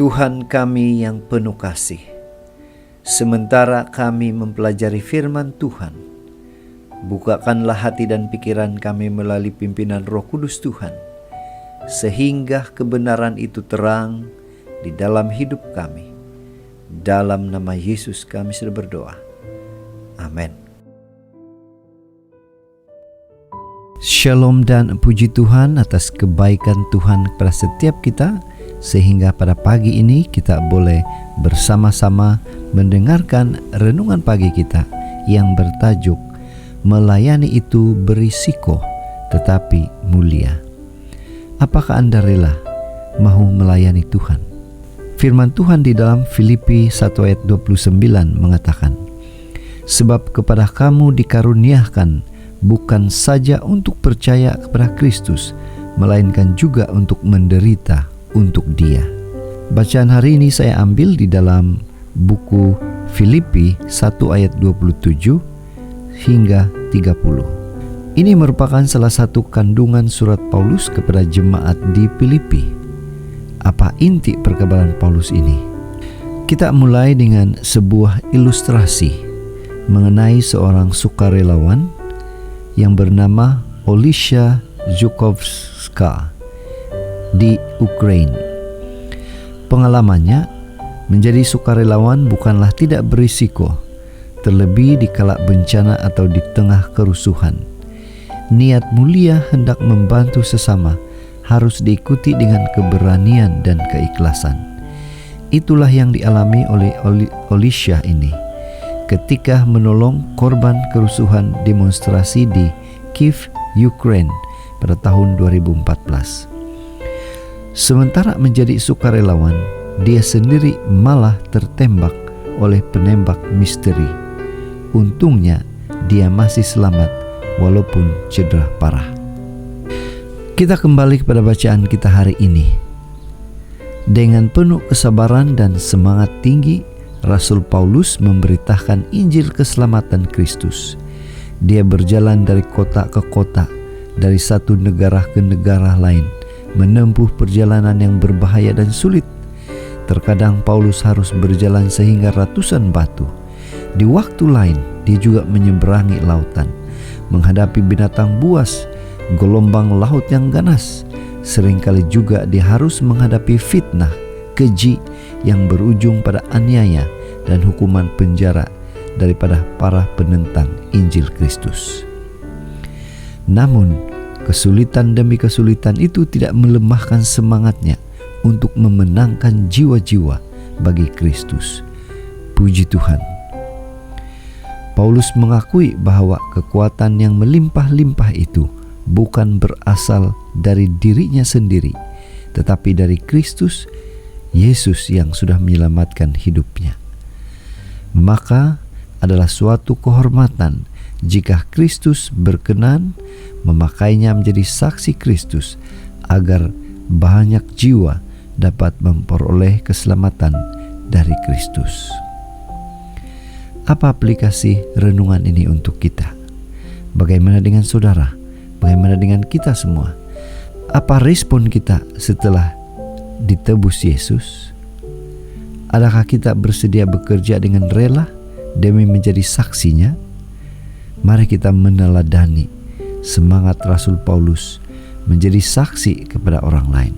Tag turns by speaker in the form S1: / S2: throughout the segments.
S1: Tuhan kami yang penuh kasih, sementara kami mempelajari firman Tuhan, bukakanlah hati dan pikiran kami melalui pimpinan Roh Kudus Tuhan, sehingga kebenaran itu terang di dalam hidup kami. Dalam nama Yesus kami sudah berdoa. Amin. Shalom dan puji Tuhan atas kebaikan Tuhan kepada setiap kita, sehingga pada pagi ini kita boleh bersama-sama mendengarkan renungan pagi kita yang bertajuk melayani itu berisiko tetapi mulia. Apakah Anda rela mau melayani Tuhan? Firman Tuhan di dalam Filipi 1 ayat 29 mengatakan, sebab kepada kamu dikaruniakan bukan saja untuk percaya kepada Kristus, melainkan juga untuk menderita untuk Dia. Bacaan hari ini saya ambil di dalam buku Filipi 1 ayat 27 hingga 30. Ini merupakan salah satu kandungan surat Paulus kepada jemaat di Filipi. Apa inti perkabaran Paulus ini? Kita mulai dengan sebuah ilustrasi mengenai seorang sukarelawan yang bernama Olisha Zhukovska di Ukraina. Pengalamannya menjadi sukarelawan bukanlah tidak berisiko, terlebih di kala bencana atau di tengah kerusuhan. Niat mulia hendak membantu sesama harus diikuti dengan keberanian dan keikhlasan. Itulah yang dialami oleh Olisha ini ketika menolong korban kerusuhan demonstrasi di Kiev, Ukraina pada tahun 2014. Sementara menjadi sukarelawan, dia sendiri malah tertembak oleh penembak misteri. Untungnya dia masih selamat walaupun cedera parah. Kita kembali kepada bacaan kita hari ini. Dengan penuh kesabaran dan semangat tinggi, Rasul Paulus memberitakan Injil keselamatan Kristus. Dia berjalan dari kota ke kota, dari satu negara ke negara lain, menempuh perjalanan yang berbahaya dan sulit. Terkadang Paulus harus berjalan sehingga ratusan batu. Di waktu lain, dia juga menyeberangi lautan, menghadapi binatang buas, gelombang laut yang ganas. Seringkali juga dia harus menghadapi fitnah, keji yang berujung pada aniaya dan hukuman penjara daripada para penentang Injil Kristus. Namun, kesulitan demi kesulitan itu tidak melemahkan semangatnya untuk memenangkan jiwa-jiwa bagi Kristus. Puji Tuhan. Paulus mengakui bahwa kekuatan yang melimpah-limpah itu bukan berasal dari dirinya sendiri, tetapi dari Kristus Yesus yang sudah menyelamatkan hidupnya. Maka adalah suatu kehormatan jika Kristus berkenan memakainya menjadi saksi Kristus agar banyak jiwa dapat memperoleh keselamatan dari Kristus. Apa aplikasi renungan ini untuk kita? Bagaimana dengan saudara? Bagaimana dengan kita semua? Apa respon kita setelah ditebus Yesus? Adakah kita bersedia bekerja dengan rela demi menjadi saksinya? Mari kita meneladani semangat Rasul Paulus menjadi saksi kepada orang lain.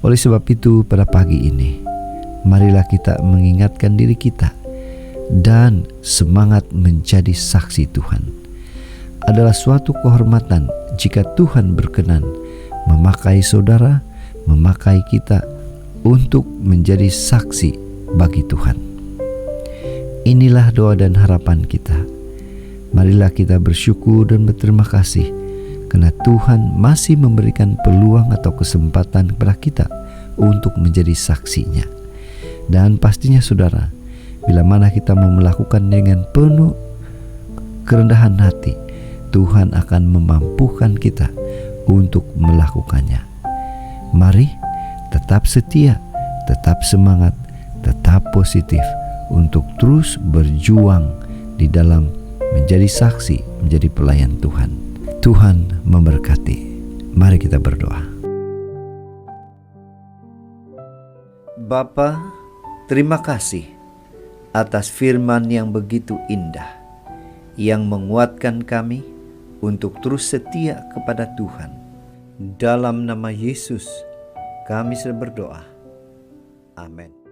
S1: Oleh sebab itu, pada pagi ini, marilah kita mengingatkan diri kita dan semangat menjadi saksi Tuhan. Adalah suatu kehormatan jika Tuhan berkenan memakai saudara, memakai kita untuk menjadi saksi bagi Tuhan. Inilah doa dan harapan kita. Marilah kita bersyukur dan berterima kasih karena Tuhan masih memberikan peluang atau kesempatan kepada kita untuk menjadi saksinya. Dan pastinya saudara, bila mana kita mau melakukan dengan penuh kerendahan hati, Tuhan akan memampukan kita untuk melakukannya. Mari tetap setia, tetap semangat, tetap positif untuk terus berjuang di dalam menjadi saksi, menjadi pelayan Tuhan. Tuhan memberkati. Mari kita berdoa. Bapa, terima kasih atas firman yang begitu indah, yang menguatkan kami untuk terus setia kepada Tuhan. Dalam nama Yesus, kami berdoa. Amin.